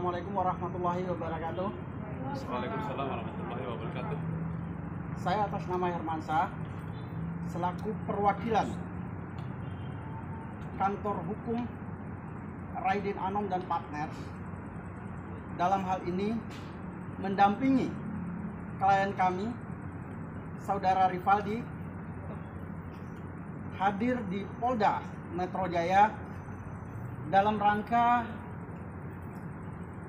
Assalamualaikum warahmatullahi wabarakatuh. Waalaikumsalam warahmatullahi wabarakatuh. Saya atas nama Hermansyah selaku perwakilan kantor hukum Raidin Anom dan Partners dalam hal ini mendampingi klien kami saudara Rivaldi hadir di Polda Metro Jaya dalam rangka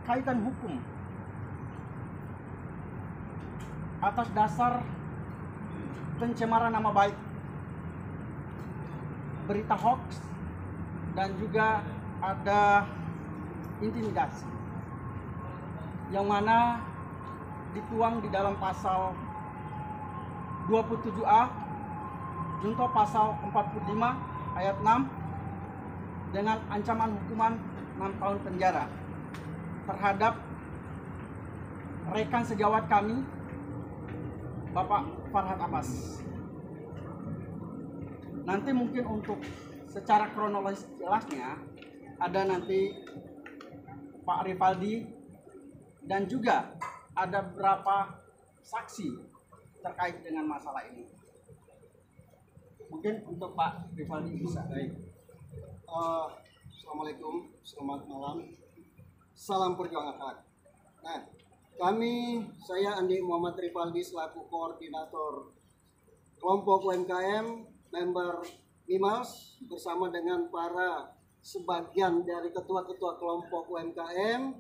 kaitan hukum atas dasar pencemaran nama baik, berita hoax, dan juga ada intimidasi yang mana dituang di dalam pasal 27A junto pasal 45 ayat 6 dengan ancaman hukuman 6 tahun penjara terhadap rekan sejawat kami Bapak Farhad Abbas. Nanti mungkin untuk secara kronologis jelasnya ada nanti Pak Rivaldi dan juga ada beberapa saksi terkait dengan masalah ini. Mungkin untuk Pak Rivaldi bisa. Baik. Assalamualaikum, selamat malam. Salam perjuangan hak. Nah, saya Andi Muhammad Rivaldi selaku koordinator kelompok UMKM member Mimals bersama dengan para sebagian dari ketua-ketua kelompok UMKM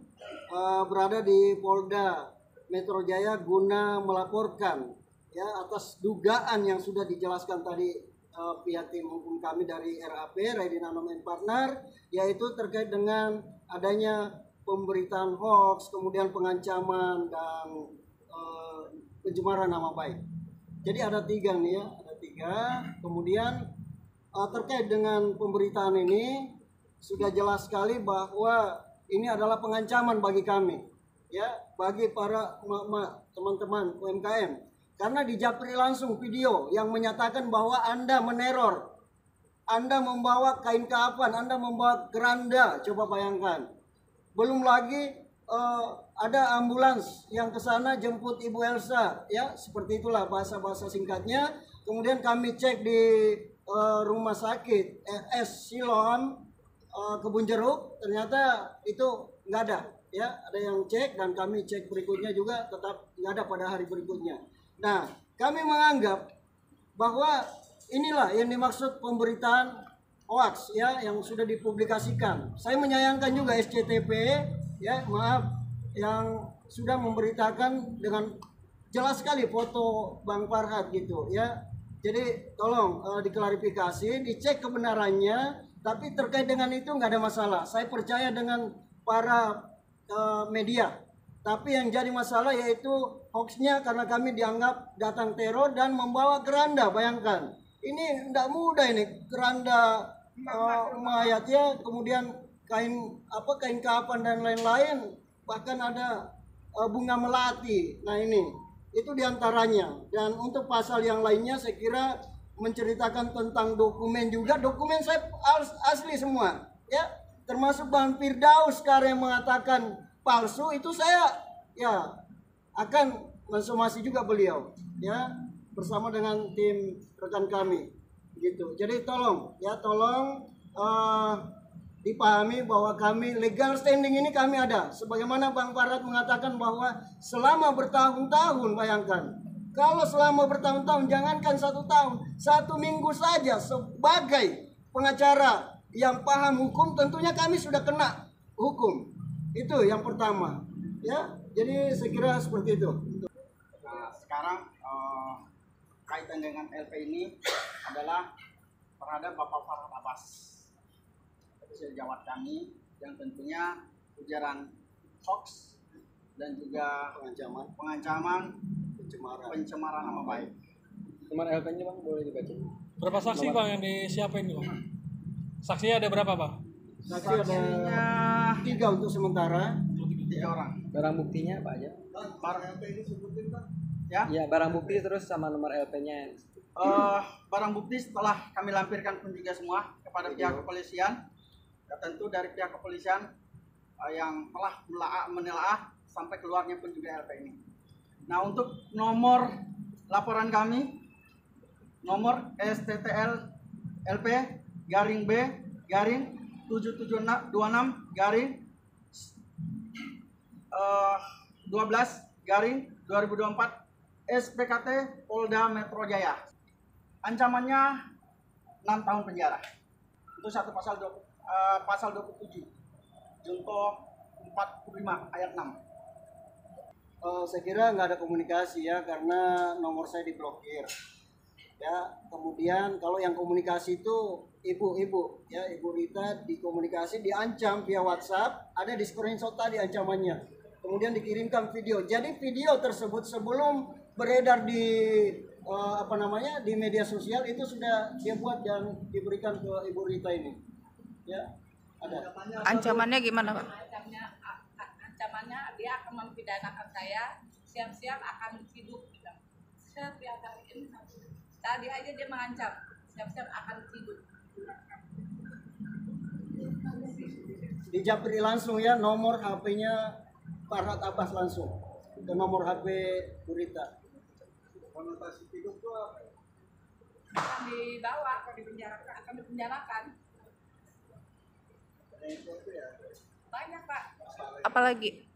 berada di Polda Metro Jaya guna melaporkan ya atas dugaan yang sudah dijelaskan tadi pihak tim hukum kami dari RAP Raidin Anom and Partner, yaitu terkait dengan adanya pemberitaan hoax, kemudian pengancaman dan pencemaran nama baik. Jadi ada tiga nih ya, ada tiga. Kemudian terkait dengan pemberitaan ini sudah jelas sekali bahwa ini adalah pengancaman bagi kami, ya, bagi para emak-emak teman-teman UMKM. Karena dijapri langsung video yang menyatakan bahwa Anda meneror, Anda membawa kain kafan, Anda membawa keranda, coba bayangkan. Belum lagi ada ambulans yang ke sana jemput Ibu Elsa, ya seperti itulah bahasa-bahasa singkatnya. Kemudian kami cek di rumah sakit RS Siloam Kebun Jeruk, ternyata itu nggak ada, ya ada yang cek dan kami cek berikutnya juga tetap nggak ada pada hari berikutnya. Nah, kami menganggap bahwa inilah yang dimaksud pemberitaan hoax ya yang sudah dipublikasikan. Saya menyayangkan juga SCTP ya, maaf, yang sudah memberitakan dengan jelas sekali foto Bang Farhad gitu ya. Jadi tolong diklarifikasi, dicek kebenarannya, tapi terkait dengan itu nggak ada masalah. Saya percaya dengan para media. Tapi yang jadi masalah yaitu hoaxnya karena kami dianggap datang teror dan membawa keranda, bayangkan. Ini tidak mudah ini, keranda mayat ya, kemudian kain kafan dan lain-lain, bahkan ada bunga melati. Nah ini itu diantaranya. Dan untuk pasal yang lainnya saya kira menceritakan tentang dokumen juga. Dokumen saya asli semua ya, termasuk Bang Firdaus sekarang yang mengatakan palsu, itu saya ya akan mensomasi juga beliau ya bersama dengan tim rekan kami gitu. Jadi tolong dipahami bahwa kami legal standing ini kami ada. Sebagaimana Bang Farhad mengatakan bahwa selama bertahun-tahun, bayangkan. Kalau selama bertahun-tahun, jangankan 1 tahun, 1 minggu saja sebagai pengacara yang paham hukum, tentunya kami sudah kena hukum. Itu yang pertama. Ya, jadi saya kira seperti itu. Nah, sekarang kaitan dengan LP ini adalah terhadap Bapak Farhad Abbas, sejawat kami yang tentunya ujaran hoax dan juga pengancaman pencemaran nama baik. Nomor LP-nya Bang boleh dibaca? Berapa saksi Bang yang disiapin Bang? Saksinya ada berapa Bang? Saksi ada 3 untuk sementara. 3 orang. Barang buktinya apa aja? Barang LP ini sebutin Bang. Ya. Ya, barang bukti terus sama nomor LP-nya. Barang bukti setelah kami lampirkan pun juga semua kepada pihak kepolisian. Ya, tentu dari pihak kepolisian yang telah menelaah sampai keluarnya pun juga LP ini. Nah, untuk nomor laporan kami, nomor STTL LP garing B garing 7726 garing 12 garing 2024 SPKT Polda Metro Jaya. Ancamannya 6 tahun penjara. Itu satu pasal 27 junto 45 ayat 6. Saya kira nggak ada komunikasi ya, karena nomor saya diblokir. Ya, kemudian kalau yang komunikasi itu ibu-ibu, ya Ibu Rita dikomunikasi, diancam via WhatsApp, ada di screenshot tadi ancamannya. Kemudian dikirimkan video. Jadi video tersebut sebelum beredar di di media sosial itu sudah dia buat dan diberikan ke Ibu Rita ini. Ya, ada. Ancamannya gimana, Pak? Ancamannya dia akan mempidanakan saya, siap-siap akan hidup. Setiap hari ini tadi aja dia mengancam, siap-siap akan hidup. Dijapri langsung ya nomor HP-nya Farhad Abbas langsung ke nomor HP Bu Rita. Konotasi hidup itu apa? Akan dibawa, akan dipenjarakan. Banyak, Pak. Apalagi?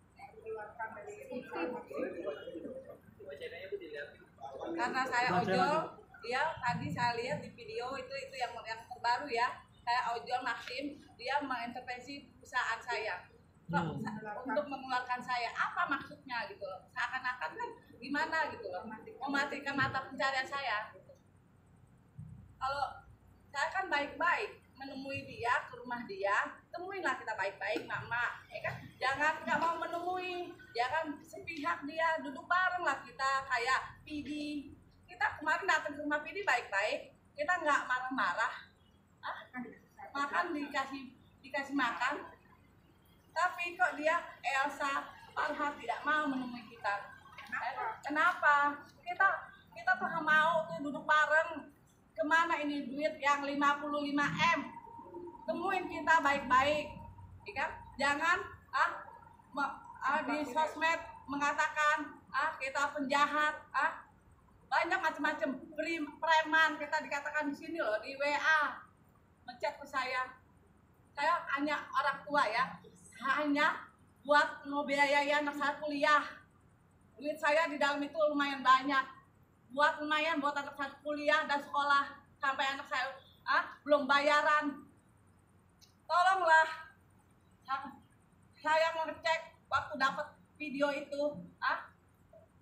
Karena saya ojol, dia tadi saya lihat di video itu yang terbaru ya. Saya ojol Maxim, dia mengintervensi perusahaan saya. Untuk mengeluarkan saya, apa maksudnya gitu loh? Seakan-akan kan gimana gitu loh, mematikan mata pencarian saya gitu. Kalau saya kan baik-baik menemui dia ke rumah dia, temuinlah kita baik-baik mama, ya kan? Jangan nggak mau menemui, jangan sepihak dia, duduk bareng lah kita kayak Pidi. Kita kemarin datang ke rumah Pidi baik-baik, kita nggak marah-marah, makan dikasih makan. Tapi kok dia Elsa Farhad tidak mau menemui kita. Kenapa? Kita tuh mau tuh duduk bareng. Kemana ini duit yang 55 M? Temuin kita baik-baik, ya kan? Jangan di sosmed mengatakan kita penjahat, banyak macam-macam preman kita dikatakan di sini loh, di WA ngechat ke saya. Saya hanya orang tua ya, hanya buat ngebiayai anak saya kuliah. Duit saya di dalam itu lumayan banyak, buat anak saya kuliah dan sekolah, sampai anak saya belum bayaran. Tolonglah, saya mau ngecek waktu dapat video itu,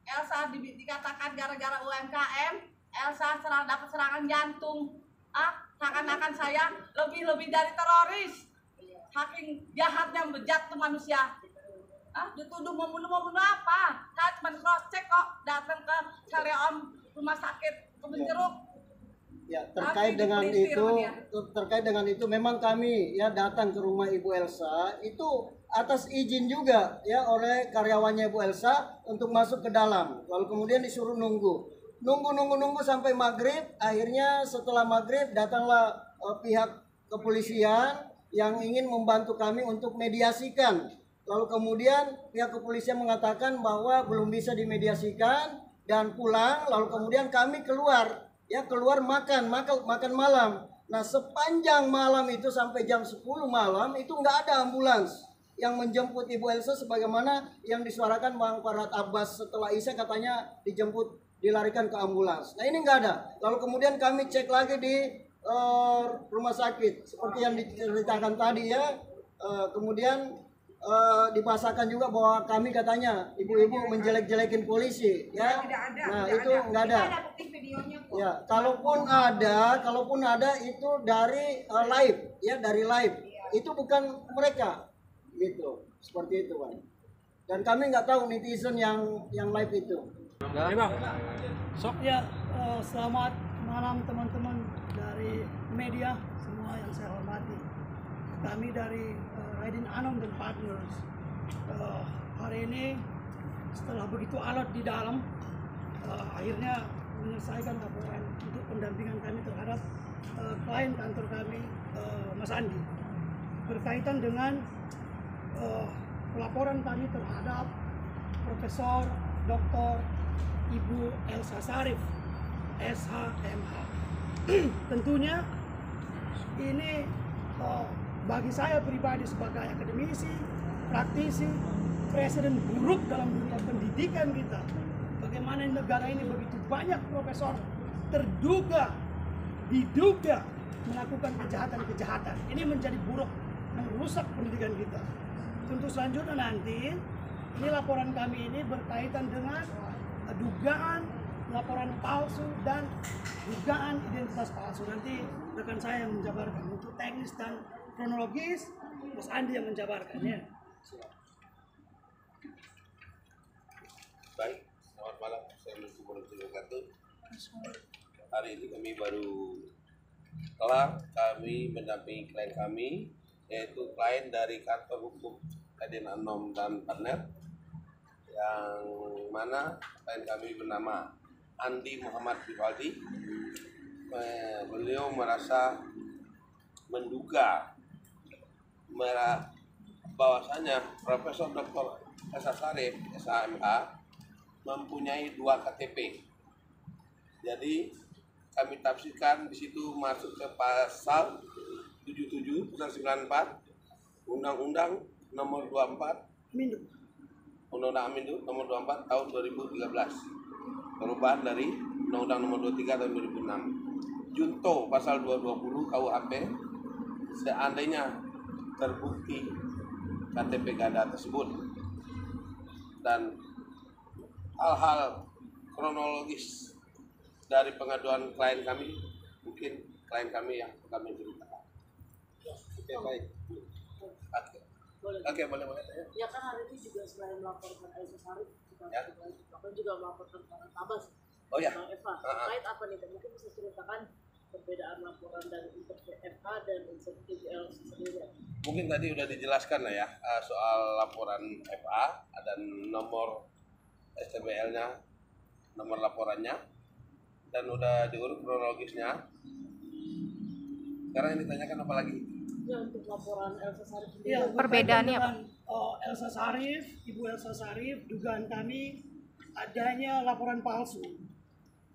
Elsa dikatakan gara-gara UMKM, Elsa dapat serangan jantung, seakan-akan saya lebih dari teroris. Saking jahatnya bejat tuh manusia. Dituduh membunuh apa? Saya cuma cross check kok, datang ke Sareom rumah sakit Kebonjeruk. Ya, terkait dengan itu memang kami ya datang ke rumah Ibu Elsa itu atas izin juga ya oleh karyawannya Ibu Elsa untuk masuk ke dalam. Lalu kemudian disuruh nunggu sampai maghrib. Akhirnya setelah maghrib datanglah pihak kepolisian yang ingin membantu kami untuk mediasikan. Lalu kemudian pihak kepolisian mengatakan bahwa belum bisa dimediasikan dan pulang. Lalu kemudian kami keluar makan malam. Nah, sepanjang malam itu sampai jam 10 malam itu nggak ada ambulans yang menjemput Ibu Elsa sebagaimana yang disuarakan Bang Farhad Abbas setelah Isya, katanya dilarikan ke ambulans. Nah, ini nggak ada. Lalu kemudian kami cek lagi di rumah sakit seperti yang diceritakan tadi ya. Kemudian dibahasakan juga bahwa kami katanya ibu-ibu menjelek-jelekin polisi ya. Nah, itu nggak ada. Ya, kalaupun ada itu dari live ya, dari live. Itu bukan mereka gitu. Seperti itu, Bang. Dan kami nggak tahu netizen yang live itu. Ya, Bang. Sok. Ya, selamat malam teman-teman dari media semua yang saya hormati. Kami dari Raiden Anom dan Partners hari ini setelah begitu alot di dalam akhirnya menyelesaikan laporan untuk pendampingan kami terhadap klien kantor kami, Mas Andi, berkaitan dengan pelaporan kami terhadap Profesor Dr. Ibu Elsa Sarif, SHMH. Tentunya ini bagi saya pribadi sebagai akademisi, praktisi, presiden buruk dalam dunia pendidikan kita. Bagaimana negara ini begitu banyak profesor diduga melakukan kejahatan-kejahatan. Ini menjadi buruk, merusak pendidikan kita. Untuk selanjutnya nanti, ini laporan kami ini berkaitan dengan dugaan laporan palsu dan dugaan identitas palsu. Nanti rekan saya yang menjabarkan. Untuk teknis dan kronologis, Mas Andi yang menjabarkan ya. Baik, selamat malam. Saya Wabarakatuh. Hari ini kami baru kelar, kami mendampingi klien kami, yaitu klien dari kantor hukum Raden Anom dan partner, yang mana klien kami bernama Andi Muhammad Rivaldi. Beliau merasa menduga bahwasanya Profesor Dr. Elsa Sarif, SHMH, mempunyai 2 KTP. Jadi kami tafsirkan di situ masuk ke pasal 77 pasal 94 Undang-Undang nomor 24 Undang-Undang Amindu nomor 24 tahun 2013, perubahan dari Undang-Undang nomor 23 tahun 2006. Junto pasal 220 KUHP, seandainya terbukti KTP ganda tersebut dan hal-hal kronologis dari pengaduan klien kami, mungkin klien kami yang kami ceritakan. Oke, baik. Oke, boleh. Ya kan hari ini juga selain melaporkan Elsa Sarif, juga melaporkan Farhad Abbas. Oh ya. Bang Eva, terkait apa nih? Mungkin bisa ceritakan perbedaan laporan dari FK dan IBL sendiri. Mungkin tadi udah dijelaskan lah ya soal laporan FA dan nomor STBL-nya, nomor laporannya, dan udah diurut kronologisnya. Sekarang yang ditanyakan apa lagi? Ya, untuk laporan Elsa Sarif sendiri. Ya, perbedaannya apa? Elsa Sarif, Ibu Elsa Sarif, dugaan kami adanya laporan palsu.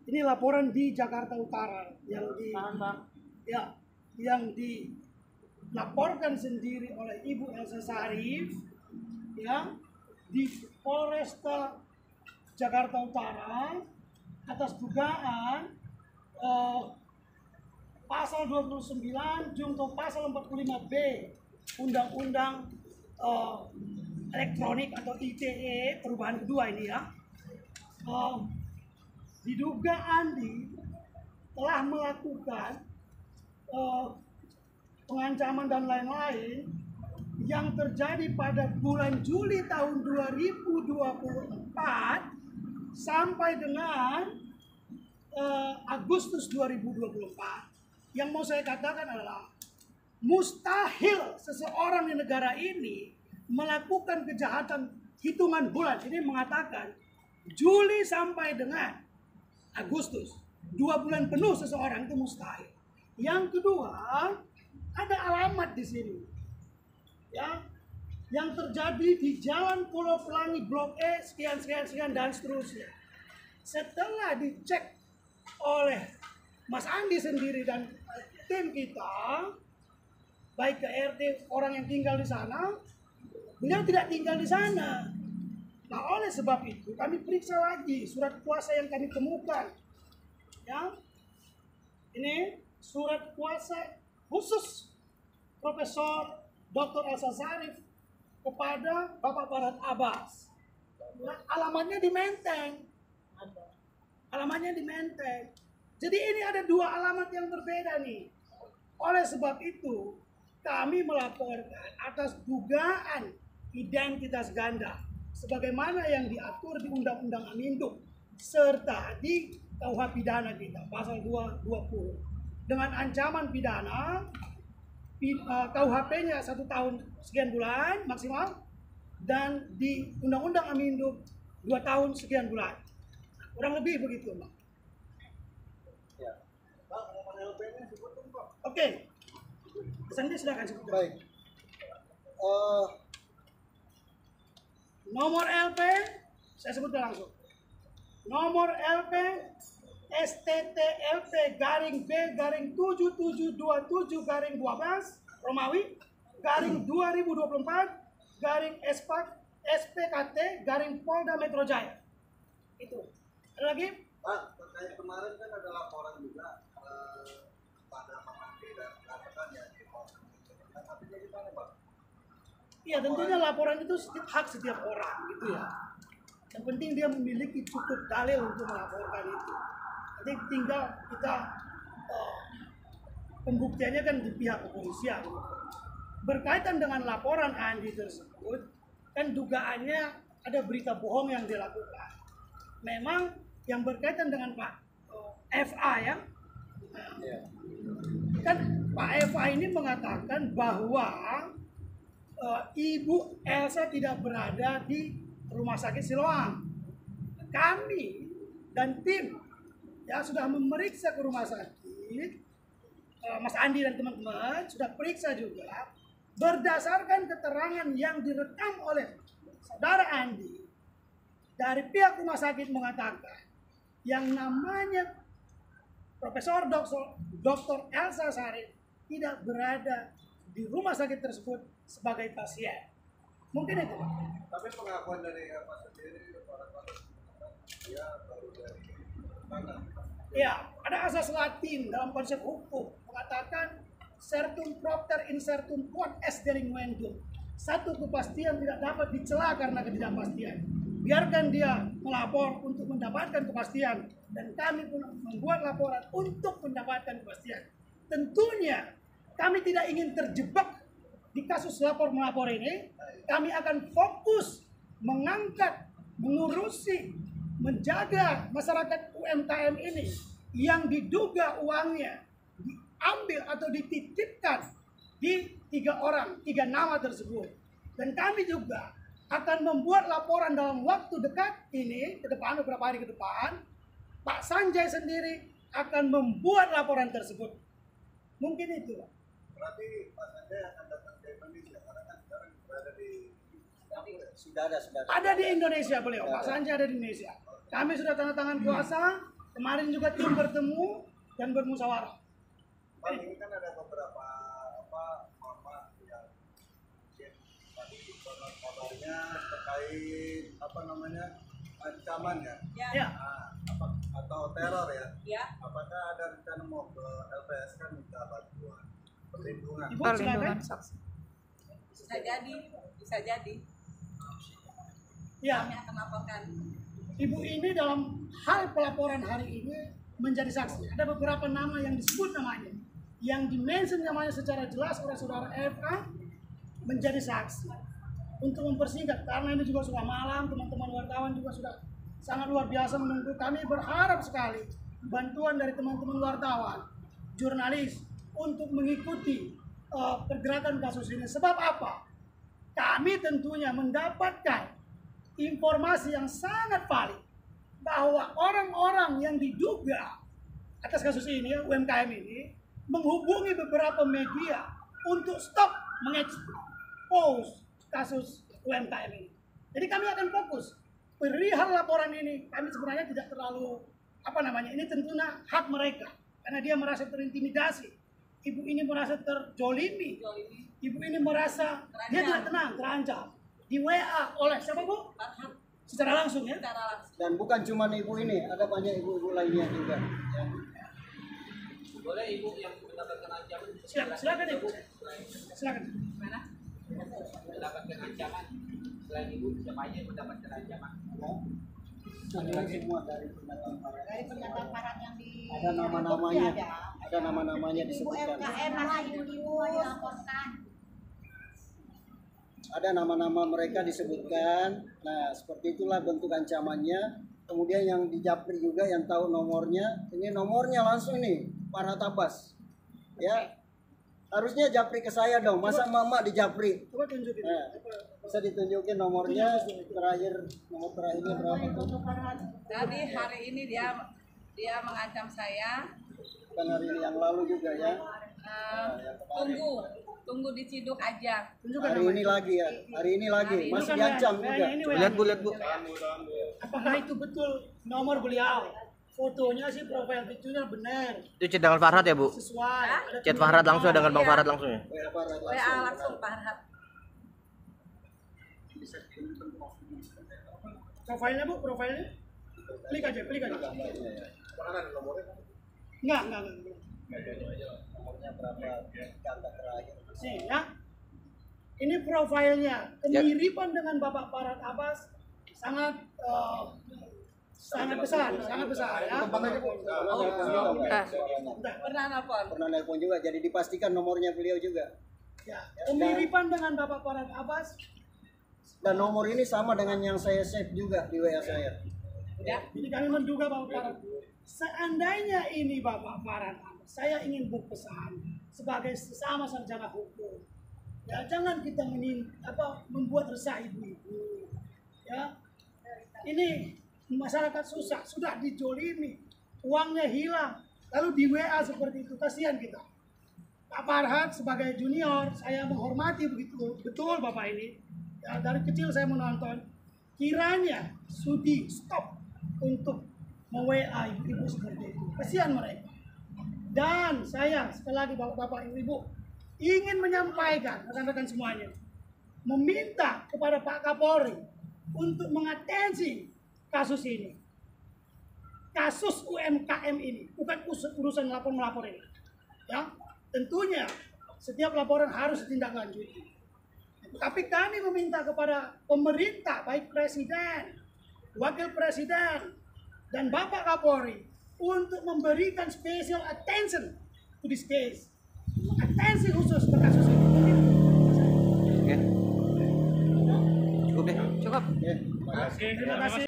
Ini laporan di Jakarta Utara yang dilaporkan sendiri oleh Ibu Elsa Sarif, ya, di Polresta Jakarta Utara atas dugaan pasal 29 junto pasal 45B Undang-Undang Elektronik atau ITE perubahan kedua ini ya. Diduga Andi telah melakukan pengancaman dan lain-lain yang terjadi pada bulan Juli tahun 2024 sampai dengan Agustus 2024. Yang mau saya katakan adalah mustahil seseorang di negara ini melakukan kejahatan hitungan bulan. Ini mengatakan Juli sampai dengan Agustus, 2 bulan penuh seseorang itu mustahil. Yang kedua, ada alamat di sini, ya, yang terjadi di Jalan Pulau Pelangi Blok E sekian dan seterusnya. Setelah dicek oleh Mas Andi sendiri dan tim kita, baik ke RT orang yang tinggal di sana, beliau tidak tinggal di sana. Nah, oleh sebab itu kami periksa lagi surat kuasa yang kami temukan. Ya. Ini surat kuasa khusus Profesor Dr. Elsa Sarif kepada Bapak Farhad Abbas. Nah, alamatnya di Menteng. Alamatnya di Menteng. Jadi ini ada 2 alamat yang berbeda nih. Oleh sebab itu kami melaporkan atas dugaan identitas ganda sebagaimana yang diatur di Undang-Undang Amindu serta di KUH pidana kita pasal 220 dengan ancaman pidana KUHP-nya 1 tahun sekian bulan maksimal dan di Undang-Undang Amindu 2 tahun sekian bulan. Kurang lebih begitu, Pak. Ya. Pak, nomor LP-nya sebutkan, Pak. Oke. Sandi silakan sebutkan. Baik. Nomor LP, saya sebutkan langsung. Nomor LP STTLP garing B garing 7727 garing 12 Romawi garing 2024 garing SPKT garing Polda Metro Jaya. Itu. Ada lagi? Pak, terkait kemarin kan ada laporan juga pada Pak Andi dan katakan ya tapi gimana Pak? Iya, tentunya laporan itu hak setiap orang gitu ya. Yang penting dia memiliki cukup dalil untuk melaporkan itu. Nanti tinggal kita pembuktiannya kan di pihak kepolisian. Berkaitan dengan laporan Andi tersebut, kan dugaannya ada berita bohong yang dilakukan. Memang yang berkaitan dengan Pak FA ya, kan Pak FA ini mengatakan bahwa Ibu Elsa tidak berada di Rumah Sakit Siloam. Kami dan tim ya sudah memeriksa ke rumah sakit, Mas Andi dan teman-teman sudah periksa juga. Berdasarkan keterangan yang direkam oleh saudara Andi dari pihak rumah sakit mengatakan yang namanya Profesor Dr. Elsa Sharif tidak berada di rumah sakit tersebut sebagai pasien. Mungkin itu Pak. Tapi pengakuan dari Pak sendiri dia baru dari mana? Ya, ada asas Latin dalam konsep hukum mengatakan certum propter incertum quod est delinquendum. Satu kepastian tidak dapat dicela karena ketidakpastian. Biarkan dia melapor untuk mendapatkan kepastian dan kami pun membuat laporan untuk mendapatkan kepastian. Tentunya kami tidak ingin terjebak di kasus lapor melapor ini. Kami akan fokus mengangkat, mengurusi, menjaga masyarakat UMKM ini yang diduga uangnya diambil atau dititipkan di 3 nama tersebut. Dan kami juga akan membuat laporan dalam waktu dekat ini, ke depan, beberapa hari ke depan. Pak Sanjay sendiri akan membuat laporan tersebut. Mungkin itu. Berarti Pak Sanjay akan datang ke Indonesia karena kan sekarang berada di sudah ada. Ada di Indonesia beliau, Pak Sanjay ada di Indonesia. Kami sudah tanda tangan kuasa, kemarin juga tim bertemu dan bermusyawarah. Pak, ini kan ada beberapa mama yang tadi kabarnya terkait ancaman ya? Ya. Atau teror ya? Ya. Apakah ada rencana mau ke LPSK minta bantuan perlindungan? Ibu Perlindungan silakan. saksi. Bisa jadi. Ya, Kami akan laporkan. Ibu ini dalam hal pelaporan hari ini menjadi saksi. Ada beberapa nama yang disebut namanya, yang dimention namanya secara jelas oleh saudara FA menjadi saksi. Untuk mempersingkat, karena ini juga sudah malam, teman-teman wartawan juga sudah sangat luar biasa menunggu. Kami berharap sekali bantuan dari teman-teman wartawan, jurnalis untuk mengikuti pergerakan kasus ini. Sebab apa? Kami tentunya mendapatkan informasi yang sangat valid bahwa orang-orang yang diduga atas kasus ini, UMKM ini, menghubungi beberapa media untuk stop mengekspos kasus UMKM ini. Jadi kami akan fokus perihal laporan ini. Kami sebenarnya tidak terlalu ini tentunya hak mereka karena dia merasa terintimidasi. Ibu ini merasa terjolimi. Ibu ini merasa dia tidak tenang, terancam. Di WA oleh siapa Bu? Secara langsung ya. Dan bukan cuma ibu ini, ada banyak ibu-ibu lainnya juga. Ya. Boleh ibu yang mendapatkan ancaman? Silakan ibu. Silakan. Mana? Mendapatkan ancaman. Selain ibu, siapa aja yang mendapatkan ancaman? Ada semua dari pernyataan Farhan. Dari pernyataan Farhan yang di Ada nama-namanya. Ada nama-namanya Ibu disebutkan. LKM malah ibu-ibu dilaporkan. Ada nama-nama mereka disebutkan. Nah, seperti itulah bentuk ancamannya. Kemudian yang di Japri juga yang tahu nomornya. Ini nomornya langsung nih, Farhat Abbas. Ya. Harusnya Japri ke saya dong. Masa mama di Japri? Coba tunjukin. Nah, bisa ditunjukin nomornya terakhir, nomor terakhirnya berapa tuh? Jadi hari ini dia mengancam saya Bukan hari ini, yang lalu juga ya. Tunggu diciduk aja. Hari ini lagi ya, hari ini lagi masih diancam juga. Lihat Bu. Apakah itu betul nomor beliau? Fotonya sih profil picture benar. Itu chat dengan Farhad ya, Bu? Sesuai. Chat Farhad langsung ya, dengan Bang Farhad langsung ya? WA langsung Farhad. Profilnya Bu, profilnya. Klik aja. Enggak. Nomornya berapa? Kata terakhir. Nih ya. Ini profilnya. Kemiripan dengan Bapak Farhad Abbas sangat besar ya. Pernah nelpon juga, jadi dipastikan nomornya beliau juga. Ya, kemiripan dengan Bapak Farhad Abbas. Dan nomor ini sama dengan yang saya save juga di WA saya. Ya, jadi kami menduga Bapak Farhad. Seandainya ini Bapak Farhad Abbas, saya ingin berpesan sebagai sesama sarjana hukum. Ya, jangan kita membuat resah ibu-ibu. Ya, ini masyarakat susah, sudah dijolimi, uangnya hilang, lalu di WA seperti itu, kasihan kita. Pak Farhad sebagai junior, saya menghormati betul Bapak ini. Ya, dari kecil saya menonton, kiranya sudi stop untuk me-WA ibu-ibu seperti itu. Kasihan mereka. Dan saya sekali lagi Bapak Ibu ingin menyampaikan rekan-rekan semuanya, meminta kepada Pak Kapolri untuk mengatensi kasus ini. Kasus UMKM ini, bukan urusan melapor ini. Ya, tentunya setiap laporan harus ditindaklanjuti. Tapi kami meminta kepada pemerintah, baik Presiden, Wakil Presiden, dan Bapak Kapolri untuk memberikan special attention to this case. Atensi khusus ke kasus ini. Oke. Cukup deh. Cukup. Ya, Terima kasih.